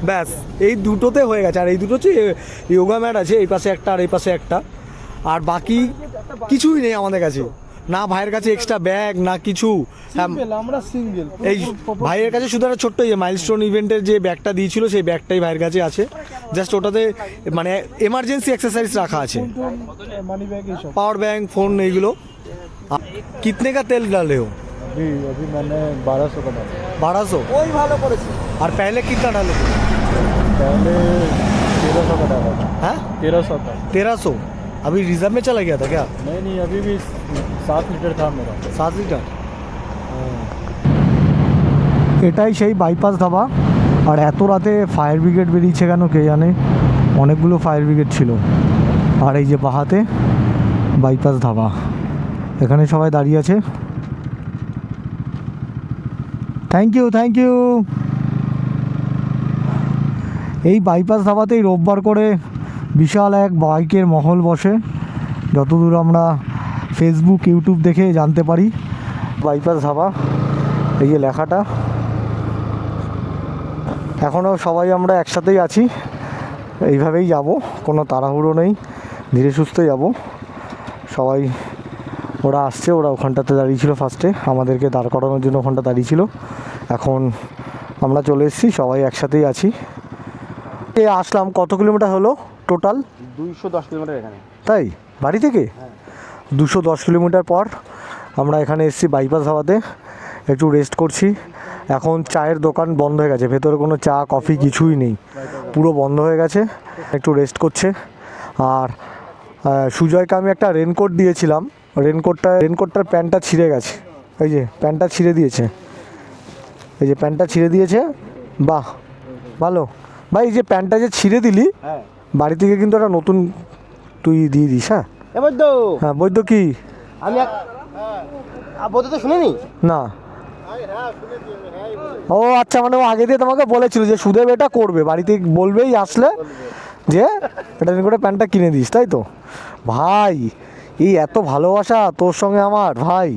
ব্যাস এই দুটোতে হয়ে গেছে। আর এই দুটো হচ্ছে ইয়োগা ম্যাট আছে, এই পাশে একটা আর এই পাশে একটা, আর বাকি কিছুই নেই আমাদের কাছে। না ভাইয়ের কাছে এক্সট্রা ব্যাগ না কিছু। হ্যাঁ, আমরা সিঙ্গেল এই ভাইয়ের কাছে শুধু একটা ছোট্ট যে মাইলস্টোন ইভেন্টের যে ব্যাগটা দিয়েছিল সেই ব্যাগটাই ভাইয়ের কাছে আছে। জাস্ট ওটাতে মানে এমার্জেন্সি এক্সারসাইজ রাখা আছে, মানি ব্যাগ এইসব। पावर बैंक फोन এইগুলো। कितने का तेल डाले हो? अभी मैंने 1200 का डाला। 1200। ওই ভালো করেছে। और पहले कितना डाले थे? पहले 1300 का डाला था। हाँ 1300 का। 1300। अभी रिजर्व में चला गया था क्या? नहीं अभी भी 7 लीटर था मेरा। 7 লিটার। এটাই সেই বাইপাস ধাবা। আর এত রাতে ফায়ার ব্রিগেড বেরিয়েছে কেন কে জানে, অনেকগুলো ফায়ার ব্রিগেড ছিল। আর এই যে বাহাতে বাইপাস ধাবা, এখানে সবাই দাঁড়িয়ে আছে। Thank you thank you. এই বাইপাস ধাবাতেই রোববার করে বিশাল এক বাইকের মহল বসে, যতদূর আমরা ফেসবুক ইউটিউব দেখে জানতে পারি। বাইপাস ধাবা, এই যে লেখাটা। এখনও সবাই আমরা একসাথেই আছি, এইভাবেই যাব, কোনো তাড়াহুড়ো নেই, ধীরে সুস্থে যাব সবাই। ওরা আসছে, ওরা ওখানটাতে দাঁড়িয়েছিল ফার্স্টে, আমাদেরকে দাঁড় করানোর জন্য ওখানটা দাঁড়িয়েছিল। এখন আমরা চলে এসেছি, সবাই একসাথেই আছি। আসলাম, কত কিলোমিটার হলো টোটাল? 210 কিলোমিটার এখানে। তাই বাড়ি থেকে? 210 কিলোমিটার পর আমরা এখানে এসেছি বাইপাস ধাবাতে, একটু রেস্ট করছি। এখন চায়ের দোকান বন্ধ হয়ে গেছে, ভেতরে কোনো চা কফি কিছুই নেই, পুরো বন্ধ হয়ে গেছে। একটু রেস্ট করছে। আর সুজয়কে আমি একটা রেনকোট দিয়েছিলাম, রেনকোটটার প্যান্টটা ছিঁড়ে গেছে। এই যে প্যান্টটা ছিঁড়ে দিয়েছে, এই যে প্যান্টটা ছিঁড়ে দিয়েছে। বাহ ভালো ভাই, এই যে প্যান্টটা যে ছিঁড়ে দিলি, বাড়ি থেকে কিন্তু একটা নতুন তুই দিয়ে দিস। হ্যাঁ এবার তো হ্যাঁ, বৈদ্য কি আমি বলতে তো শুনিনি না? ও আচ্ছা, মানে ও আগে দিয়ে তোমাকে বলেছিল যে সুদেব এটা করবে, বাড়িতে বলবেই আসলে যে এটা করে প্যান্টটা কিনে দিস, তাই তো? ভাই এই এত ভালোবাসা তোর সঙ্গে আমার, ভাই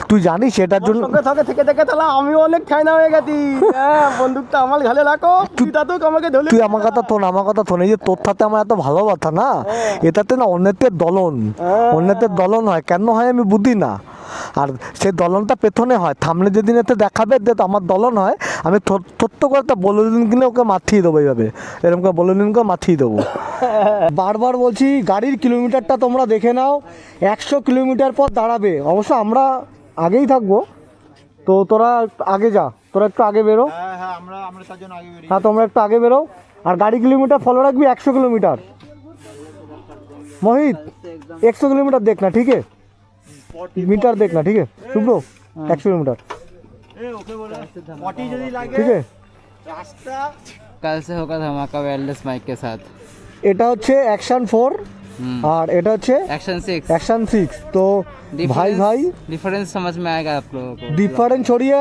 তুই জানিস এটার জন্য সঙ্গে থেকে তাহলে আমি অনেক ঠাইনা হয়ে গেছি। হ্যাঁ, বন্দুকটা আমার ঘালে রাখো, তুই তা তো আমাকে ধরে। তুই আমার কথা শোন, আমার কথা শোন, এই যে তোর সাথে আমার এত ভালোবাসা না, এটাতে না অন্যের দলন হয়। কেন হয় আমি বুঝি না। আর সেই দলনটা পেছনে হয়, সামনে যেদিন এতে দেখাবে যে আমার দলন হয়, আমি থত্ত করে একটা বলদিন কিনে ওকে মাথিয়ে দেবো, এইভাবে এরকম করে বলদিনকে মাথিয়ে দেবো। বারবার বলছি গাড়ির কিলোমিটারটা তোমরা দেখে নাও, 100 কিলোমিটার পর দাঁড়াবে। অবশ্য আমরা আগেই থাকবো, তো তোরা আগে যা, তোরা একটু আগে বেরো। হ্যাঁ আমরা তার জন্য আগে বেরিয়ে। হ্যাঁ তোমরা একটু আগে বেরো। আর গাড়ি কিলোমিটার ফলো রাখবি 100 কিলোমিটার। मोहित 100 किलोमीटर देखना, ठीक है? मीटर देखना, ठीक है शुभ्रो? 100 किलोमीटर, ठीक है? कल से होगा धमाका वायरलेस माइक के साथ। এটা হচ্ছে অ্যাকশন 4 আর এটা হচ্ছে एक्शन 6। অ্যাকশন 6। तो भाई भाई डिफरेंस समझ में आएगा आप लोगों को। डिफरेंस छोड़िए,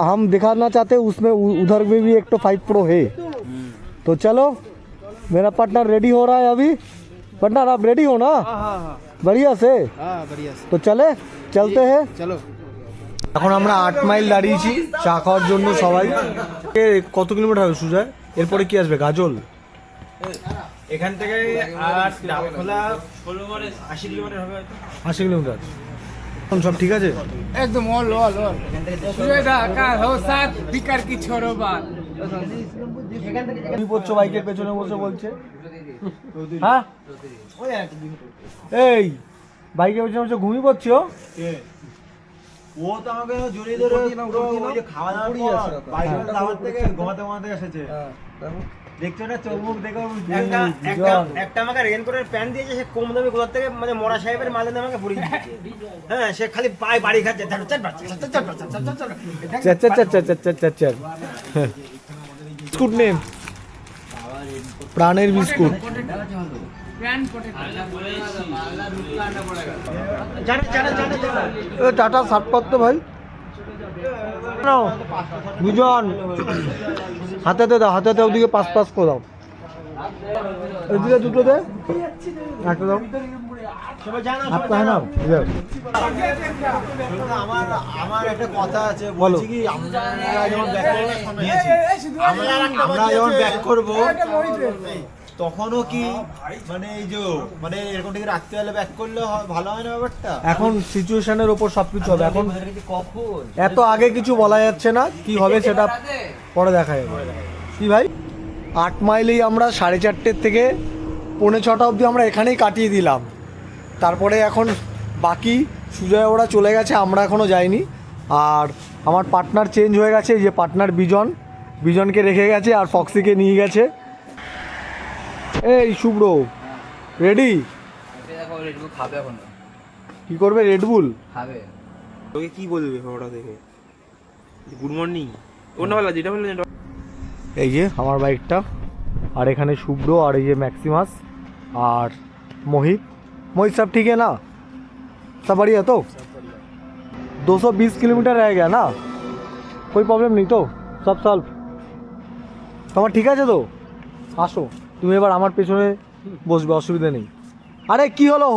हम दिखाना चाहते हैं उसमें उधर में भी एक तो 5 प्रो है। तो चलो, मेरा पार्टनर रेडी हो रहा है अभी। पार्टनर आप रेडी हो ना? बढ़िया से। তো চলতে हैं, চলো। এখন আমরা 8 মাইল দাঁড়িয়েছি চা খাওয়ার জন্য সবাই। কত কিলোমিটার হবে সুজয়? এরপরে কি আসবে? গাজল? এখান থেকে আর ডাবখোলা 80 কিলোমিটার হবে। 80 কিলোমিটার। এখন সব ঠিক আছে? एकदम ऑल सुवेदा का हो साथ बिकर की छोरो बात। তুমি পড়ছো বাইকের পেছনে বসে বলছে, হ্যাঁ এই বাইকের পেছনে বসে ঘুমিয়ে পড়ছো? ও তো আমাকে জড়িয়ে ধরে পুরো ওই যে খাওয়া দাওয়ার পর বাইকের দাওয়াত থেকে ঘুমাতে এসেছে। দেখছো না চোখ মুখ দেখো। একটা আমাকে রেনকোটের প্যান্ট দিয়েছে, সে কম দামে কোথা থেকে মানে মোড়া সাহেবের মালে আমাকে পড়িয়ে দিয়েছে। হ্যাঁ, সে খালি পায়ে বাড়ি খাচ্ছে। বিস্কুট নেম, প্রাণের বিস্কুট। টাটা সাতপত্র ভাই, দুজন হাতে দাও, ওদিকে পাস করে দাও, এদিকে দুটো দে, একটা দাও, হাতটা হ্যাঁ না। আমার একটা কথা আছে, বলো। বলছি কি আমরা যখন ব্যাক করবো তখনও কি মানে এই যে মানে এরকম থেকে রাত্রিবেলা ব্যাক করলে ভালো হয় না ব্যাপারটা? এখন সিচুয়েশনের ওপর সবকিছু হবে। এখন কখন এত আগে কিছু বলা যাচ্ছে না, কি হবে সেটা পরে দেখা যাবে। কি ভাই 8 মাইলেই আমরা 4:30 থেকে 5:45 অবধি আমরা এখানেই কাটিয়ে দিলাম। তারপরে এখন বাকি সুজয় ওরা চলে গেছে, আমরা এখনও যাইনি। আর আমার পার্টনার চেঞ্জ হয়ে গেছে, এই যে পার্টনার বিজনকে রেখে গেছে আর ফক্সিকে নিয়ে গেছে। এই শুভ্র রেডি? কি করবে? রেডবুল তোকে কি বলবে ওটা দেখে? গুড মর্নিং ওটা বলা, যেটা বললেন। এই যে আমার বাইকটা, আর এখানে শুভ্র, আর এই যে ম্যাক্সিমাস আর मोहित सब ठीक है ना? सब बढ़िया तो 220 किलोमीटर रह गया ना? कोई प्रॉब्लम नहीं तो? सब सॉल्व তোমার ঠিক আছে তো? আসো তুমি এবার আমার পেছনে বসবে, অসুবিধা নেই। আরে কি হলো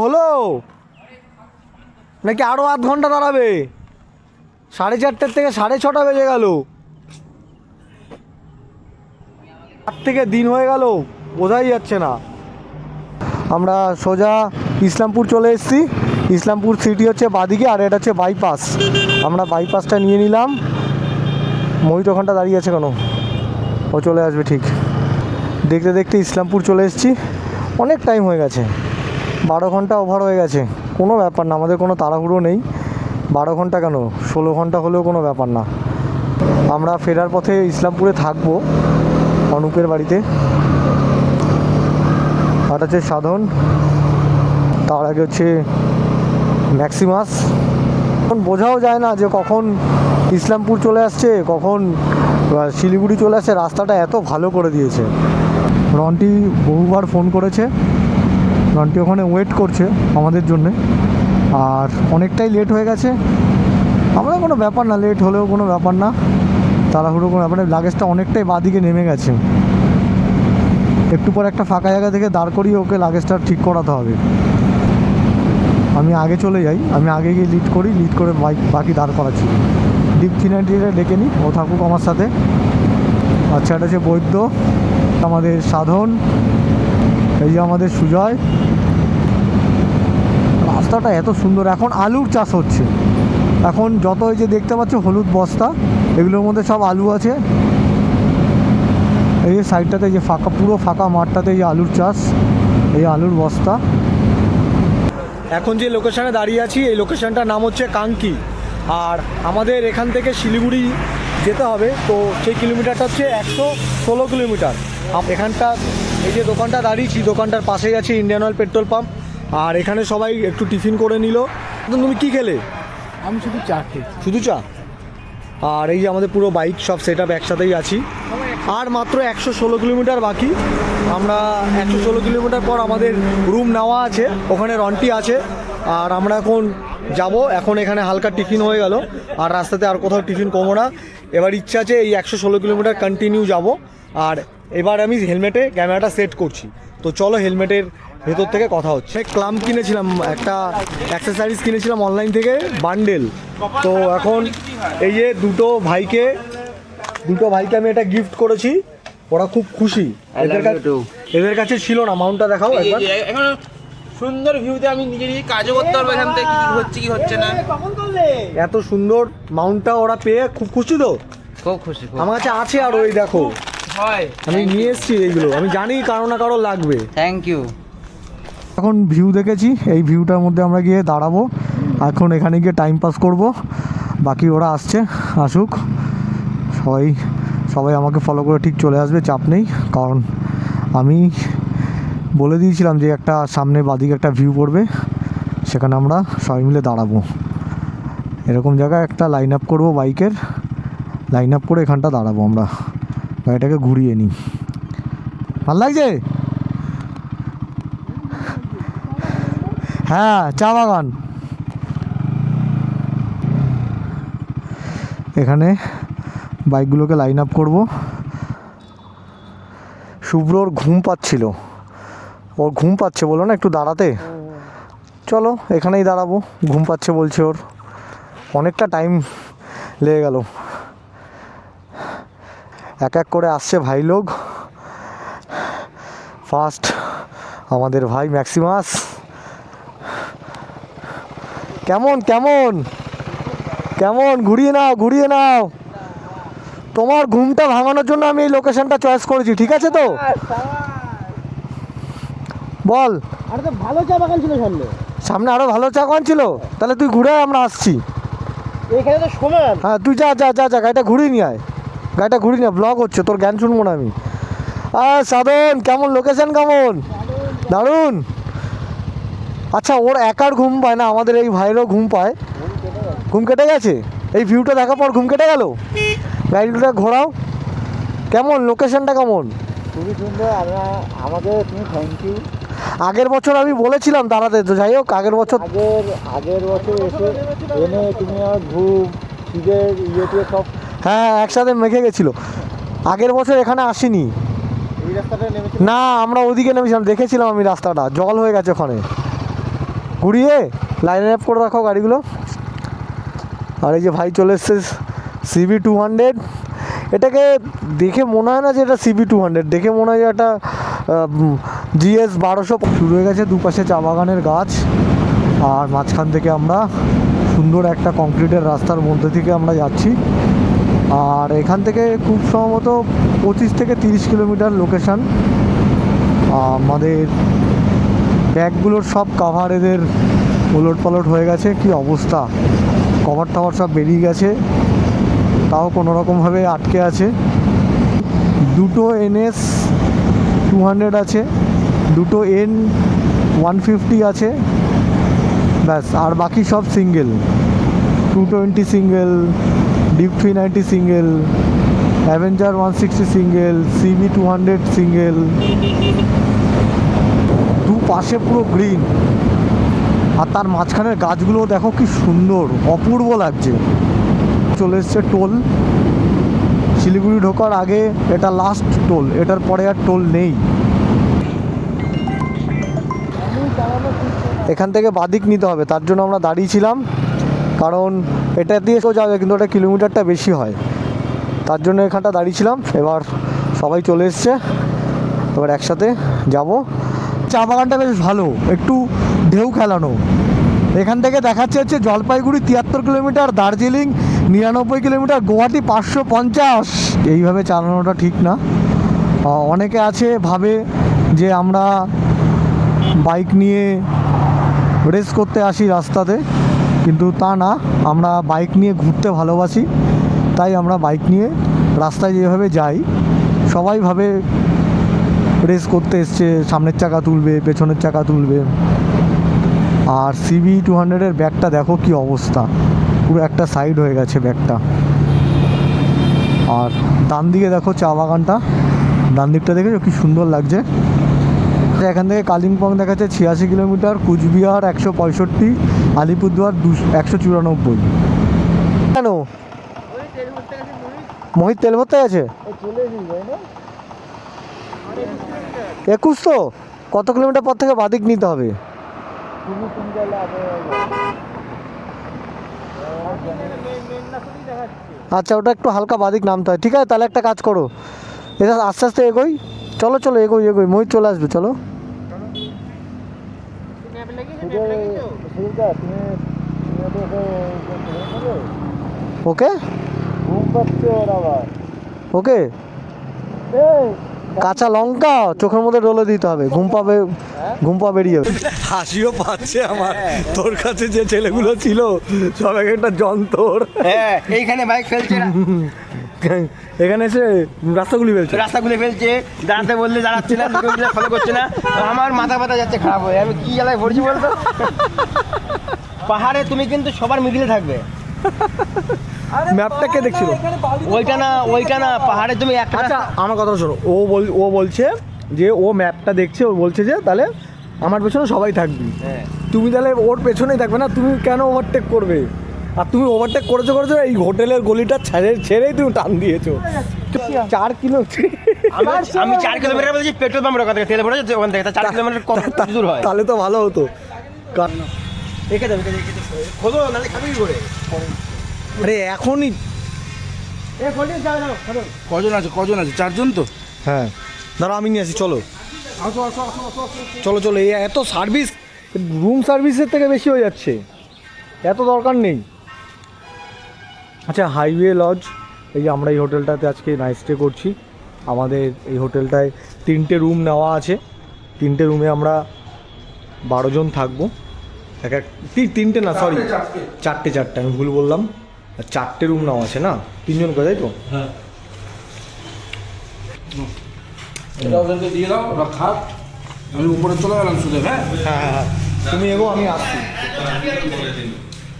নাকি আরও আধ ঘন্টা দাঁড়াবে? 4:30 থেকে 6:30 বেজে গেল, 8 থেকে দিন হয়ে গেল, বোঝাই যাচ্ছে না। আমরা সোজা ইসলামপুর চলে এসেছি। ইসলামপুর সিটি হচ্ছে বাদিকে, আর এটা হচ্ছে বাইপাস। আমরা বাইপাসটা নিয়ে নিলাম। মোহিত ওখানটা দাঁড়িয়ে আছে কেন? ও চলে আসবে ঠিক। দেখতে দেখতে ইসলামপুর চলে এসেছি। অনেক টাইম হয়ে গেছে, 12 ঘন্টা ওভার হয়ে গেছে। কোনো ব্যাপার না, আমাদের কোনো তাড়াহুড়ো নেই। 12 ঘন্টা কেন, 16 ঘন্টা হলেও কোনো ব্যাপার না। আমরা ফেরার পথে ইসলামপুরে থাকবো অনুপের বাড়িতে। আর হচ্ছে সাধন, তার আগে হচ্ছে ম্যাক্সিমাস। এখন বোঝাও যায় না যে কখন ইসলামপুর চলে আসছে, কখন শিলিগুড়ি চলে আসছে। রাস্তাটা এত ভালো করে দিয়েছে। রন্টি বহুবার ফোন করেছে, রন্টি ওখানে ওয়েট করছে আমাদের জন্যে। আর অনেকটাই লেট হয়ে গেছে, আমরা কোনো ব্যাপার না, লেট হলেও কোনো ব্যাপার না, তাড়াহুড়ো কোনো ব্যাপার না। লাগেজটা অনেকটাই বাদিকে নেমে গেছে, একটু পর একটা ফাঁকা জায়গা থেকে দাঁড় করিয়ে ওকে লাগেজটা ঠিক করাতে হবে। আমি আগে চলে যাই, আমি আগে গিয়ে লিড করে বাইক বাকি দাঁড় করাচ্ছি। ডিপ 390 ডেকে নিই, ও থাকুক আমার সাথে। আচ্ছা, এটা হচ্ছে বৈদ্য, আমাদের সাধন, এই যে আমাদের সুজয়। রাস্তাটা এত সুন্দর। এখন আলুর চাষ হচ্ছে, এখন যত এই যে দেখতে পাচ্ছ হলুদ বস্তা, এগুলোর মধ্যে সব আলু আছে। এই যে সাইডটাতে যে ফাঁকা, পুরো ফাঁকা মাঠটাতে এই আলুর চাষ, এই আলুর বস্তা। এখন যে লোকেশানে দাঁড়িয়ে আছি, এই লোকেশানটার নাম হচ্ছে কাঙ্কি। আর আমাদের এখান থেকে শিলিগুড়ি যেতে হবে, তো সেই কিলোমিটারটা হচ্ছে 116 কিলোমিটার। এখানটা এই যে দোকানটা দাঁড়িয়েছি, দোকানটার পাশেই আছে ইন্ডিয়ান অয়েল পেট্রোল পাম্প। আর এখানে সবাই একটু টিফিন করে নিল। তুমি কি খেলে? আমি শুধু চা খেয়েছি। শুধু চা? আর এই যে আমাদের পুরো বাইক সব সেট আপ একসাথেই আছি। আর মাত্র 116 কিলোমিটার বাকি। আমরা 116 কিলোমিটার পর আমাদের রুম নেওয়া আছে, ওখানে রন্টি আছে। আর আমরা এখন যাব। এখন এখানে হালকা টিফিন হয়ে গেল, আর রাস্তাতে আর কোথাও টিফিন করবো না। এবার ইচ্ছা আছে এই 116 কিলোমিটার কন্টিনিউ যাব। আর এবার আমি হেলমেটে ক্যামেরাটা সেট করছি, তো চলো হেলমেটের ভেতর থেকে কথা হচ্ছে। ক্লাম কিনেছিলাম, একটা অ্যাক্সেসরিজ কিনেছিলাম অনলাইন থেকে, বান্ডেল। তো এখন এই যে দুটো ভাইকে আমি এটা গিফট করেছি, ওরা খুব খুশি। এদের কাছে ছিল না। মাউন্টটা দেখাও একবার। এখন সুন্দর ভিউতে আমি নিজেরই কাজও করতে পারবো এখান থেকে, কি হচ্ছে কি হচ্ছে না। এত সুন্দর মাউন্টটা ওরা পেয়ে খুব খুশি। তো খুব খুশি আমার কাছে আছে, আর ওই দেখো আমি নিয়ে এসেছি এইগুলো। আমি জানি কারো না কারো লাগবে। Thank you. এখন ভিউ দেখেছি, এই ভিউটার মধ্যে আমরা গিয়ে দাঁড়াবো। এখন এখানে গিয়ে টাইম পাস করব। বাকি ওরা আসছে, আসুক। সবাই আমাকে ফলো করে ঠিক চলে আসবে, চাপ নেই। কারণ আমি বলে দিয়েছিলাম যে একটা সামনে বাদিকে একটা ভিউ পড়বে, সেখানে আমরা সবাই মিলে দাঁড়াবো। এরকম জায়গায় একটা লাইন আপ করবো, বাইকের লাইন আপ করে এখানটা দাঁড়াবো। আমরা গাড়িটাকে ঘুরিয়ে নিই। ভাল লাগছে? হ্যাঁ, চা বাগান। এখানে বাইকগুলোকে লাইন আপ করবো। শুভ্রর ঘুম পাচ্ছিল, ওর ঘুম পাচ্ছে, বলো না একটু দাঁড়াতে। চলো এখানেই দাঁড়াবো, ঘুম পাচ্ছে বলছে ওর। অনেকটা টাইম লেগে গেল। এক এক করে আসছে ভাই লোক। ফার্স্ট আমাদের ভাই ম্যাক্সিমাস। কেমন কেমন কেমন ঘুরিয়ে নাও ঘুরিয়ে নাও। তোমার ঘুমটা ভাঙানোর জন্য আমি এই লোকেশনটা চয়েস করেছি, ঠিক আছে তো? বল। আর তো ভালো চা বাগান ছিল সামনে। সামনে আরো ভালো চা বাগান ছিল? তাহলে তুই ঘুরে আয়, আমরা আসছি। এখানে তো সমান। হ্যাঁ তুই যা যা যা যা, গাড়িটা ঘুরিয়ে নিয়ে আয়, গাড়িটা ঘুরিয়ে নিয়ে, ব্লগ হচ্ছে, তোর জ্ঞান শুনবো না আমি। সাধন কেমন, লোকেশন কেমন? দারুণ। আচ্ছা ওর একার ঘুম পায় না, আমাদের এই ভাইয়েরও ঘুম পায়। ঘুম কেটে গেছে? এই ভিউটা দেখার পর ঘুম কেটে গেল? গাড়িটা ঘোরাও। কেমন লোকেশনটা কেমন? খুবই সুন্দর। আমাকে তুমি থ্যাংক ইউ। আগের বছর আমি বলেছিলাম দাঁড়াতে, তো যাই হোক আগের বছর আগের বছর এসে এনে তুমি আমার ঘুম শীতের ইয়েতে সব হ্যাঁ একসাথে মেখে গেছিলো। আগের বছর এখানে আসিনি এই রাস্তাটা নেমেছে। না, আমরা ওদিকে নেমেছিলাম, দেখেছিলাম আমি রাস্তাটা, জল হয়ে গেছে ওখানে। ঘুরিয়ে লাইন আপ করে রাখো গাড়িগুলো। আর এই যে ভাই চলে এসছে CB 200। এটাকে দেখে মনে হয় না যে এটা CB 200, দেখে মনে হয় যে একটা GS 1200। শুরু হয়ে গেছে দুপাশে চা বাগানের গাছ, আর মাঝখান থেকে আমরা সুন্দর একটা কংক্রিটের রাস্তার মধ্যে থেকে আমরা যাচ্ছি। আর এখান থেকে খুব সম্ভবত 25 থেকে 30 কিলোমিটার লোকেশান। আমাদের ব্যাগগুলোর সব কাভার এদের ওলট পালট হয়ে গেছে, কি অবস্থা, কভার টাভার সব বেরিয়ে গেছে, তাও কোনো রকমভাবে আটকে আছে। দুটো NS 200 আছে, দুটো N 150 আছে, ব্যাস। আর বাকি সব single, 220 single, deep 390 single, Avenger 160 single, CB 200 single. দুপাশে পুরো গ্রিন, আর তার মাঝখানের গাছগুলো দেখো কি সুন্দর, অপূর্ব লাগছে। চলে এসছে টোল, শিলিগুড়ি ঢোকার আগে এটা লাস্ট টোল, এটার পরে আর টোল নেই। এখান থেকে বাদিক নিতে হবে, তার জন্য আমরা দাঁড়িয়েছিলাম, কারণ এটা দিয়ে তো যাবে কিন্তু ওটা কিলোমিটারটা বেশি হয়, তার জন্য এখানটা দাঁড়িয়েছিলাম। এবার সবাই চলে এসছে, এবার একসাথে যাব। চা বাগানটা বেশ ভালো, একটু ঢেউ খেলানো। এখান থেকে দেখাচ্ছে হচ্ছে জলপাইগুড়ি 73 কিলোমিটার, দার্জিলিং 99 কিলোমিটার, গুয়াহাটি 550। এইভাবে চালানোটা ঠিক না। অনেকে আছে ভাবে যে আমরা বাইক নিয়ে রেস করতে আসি রাস্তাতে, কিন্তু তা না, আমরা বাইক নিয়ে ঘুরতে ভালোবাসি, তাই আমরা বাইক নিয়ে রাস্তায় যেভাবে যাই সবাই ভাবে রেস করতে এসছে, সামনের চাকা তুলবে, পেছনের চাকা তুলবে। আর CB 200-এর ব্যাগটা দেখো কি অবস্থা, পুরো একটা সাইড হয়ে গেছে ব্যাগটা। আর ডান দিকে দেখো চা বাগানটা, ডান দিকটা দেখেছো কি সুন্দর লাগছে। এখান থেকে কালিম্পং দেখাচ্ছে 86 কিলোমিটার, কুচবিহার 165, আলিপুরদুয়ার 194। কেন মোহিত তেল ভরতে গেছে? 21 তো, কত কিলোমিটার পর থেকে বাদিক নিতে হবে? আচ্ছা ওটা একটু হালকা বাদিক নামতে হয়, ঠিক আছে। তাহলে একটা কাজ করো, এটা আস্তে আস্তে এগোই, চলো চলো এগোই এগোই, মোহিত চলে আসবে, চলো। ওকে ওকে, কাঁচা লঙ্কা চোখের মধ্যে ডলে দিতে হবে, ঘুম পা বেরিয়ে যাবে। হাসিও পাচ্ছে আমার, তোর কাছে যে ছেলেগুলো ছিল সব এক একটা যন্ত্র। হ্যাঁ এইখানে বাইক ফেলছে না, এখানে এসে রাস্তাগুলি ফেলছে, দাঁড়াতে বললে দাঁড়াচ্ছে না, ফলো করছে না। আমার মাথা ব্যথা যাচ্ছে খারাপ হয়ে, আমি কি জ্বালায় পড়ছি বলতো। পাহাড়ে তুমি কিন্তু সবার মিডিলে থাকবে। ম্যাপটা কে দেখছিল? ওইটা না পাহাড়ে তুমি একটা। আচ্ছা আমার কথা শোনো, ও বলছে যে ও ম্যাপটা দেখছে, ও বলছে যে তাহলে আমার পেছনে সবাই থাকবি, তুমি তাহলে ওর পেছনেই থাকবে না, তুমি কেন ওভারটেক করবে? আর তুমি ওভারটেক করেছো এই হোটেলের গলিটা ছেড়েই তুমি টান দিয়েছো 4 কিলো। আমি 4 কিলোমিটার বলছি, পেট্রোল পাম্পের ওখান থেকে তেল ভরে যাচ্ছে ওখান থেকে, 4 কিলোমিটার কত দূর হয়? তাহলে তো ভালো হতো। আরে এখনই কজন আছে 4 জন তো। হ্যাঁ দাঁড়া আমি নিয়ে আসি, চলো চলো চলো, এই এত সার্ভিস, রুম সার্ভিসের থেকে বেশি হয়ে যাচ্ছে, এত দরকার নেই। আচ্ছা, হাইওয়ে লজ, এই যে আমরা এই হোটেলটাতে আজকে নাইট স্টে করছি। আমাদের এই হোটেলটায় 3টে রুম নেওয়া আছে, 3টে রুমে আমরা 12 জন থাকবো। এক 3টে না, সরি 4টে, আমি ভুল বললাম, 4টে রুম নেওয়া আছে না, 3 জন করে, তাই তো? হ্যাঁ। দিয়ে দাও, ওরা খাক, আমি উপরে চলে গেলাম শুধু। হ্যাঁ হ্যাঁ, তুমি এগো, আমি আসছি।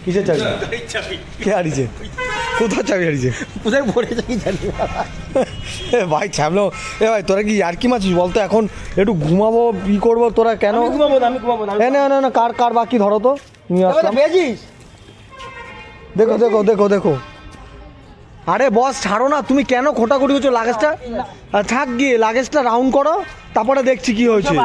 কিসের চাবি? কে হারিয়েছে? কোথায় চাবি হারিয়েছে? কোথায় পড়েছে কি জানি। ভাই ছাবলো, ভাই তোরা কি আর কি মাছিস বলতো? এখন একটু ঘুমাবো, ই করবো, তোরা কেন? আমি ঘুমাবো না। না, কার বাকি ধরো তো, নিয়ে আসলাম। দেখো। আরে বস ছাড়ো না, তুমি কেন খোটাখুটি করছো? লাগেজটা থাক, গিয়ে লাগেজটা রাউন্ড করো, তারপরে দেখছি কি হয়েছে।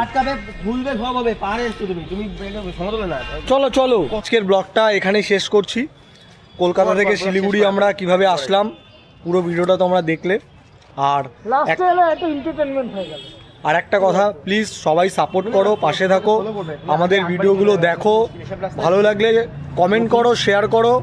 চলো, আজকের ব্লগটা এখানেই শেষ করছি। কলকাতা থেকে শিলিগুড়ি আমরা কিভাবে আসলাম, পুরো ভিডিওটা তোমরা দেখলে। আর আর একটা কথা, প্লিজ সবাই সাপোর্ট করো, পাশে থাকো, আমাদের ভিডিওগুলো দেখো, ভালো লাগলে কমেন্ট করো, শেয়ার করো।